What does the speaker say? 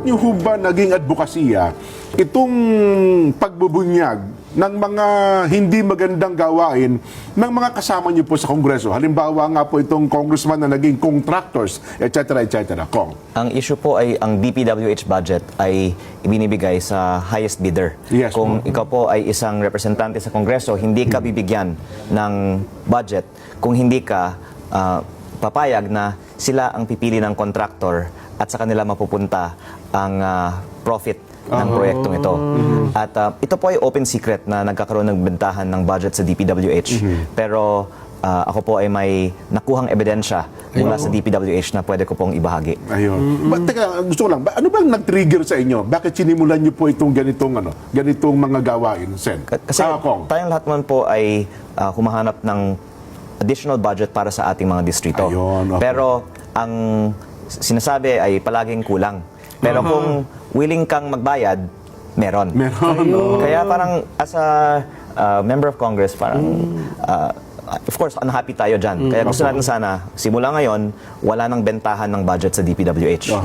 bakit nyo ho ba naging advokasya itong pagbubunyag ng mga hindi magandang gawain ng mga kasama nyo po sa Kongreso? Halimbawa nga po itong congressman na naging contractors, etc. etc. Kong. Ang issue po ay ang DPWH budget ay ibinibigay sa highest bidder. Yes, Kung ikaw po ay isang representante sa Kongreso, hindi ka bibigyan ng budget kung hindi ka papayag na sila ang pipili ng contractor at sa kanila mapupunta ang profit ng proyektong ito. At ito po ay open secret na nagkakaroon ng bentahan ng budget sa DPWH. Pero ako po ay may nakuhang ebidensya mula sa DPWH na pwede ko pong ibahagi. Ayun. Teka, gusto ko lang, ano bang nag-trigger sa inyo? Bakit sinimulan niyo po itong ganitong mga gawain, Sen? Kasi Kong. tayong lahat man po ay humahanap ng additional budget para sa ating mga distrito. Ayun, okay. Pero ang sinasabi ay palaging kulang. Pero kung willing kang magbayad, meron. Kaya parang as a member of Congress, parang of course, unhappy tayo dyan. Kaya gusto natin sana, simula ngayon, wala nang bentahan ng budget sa DPWH.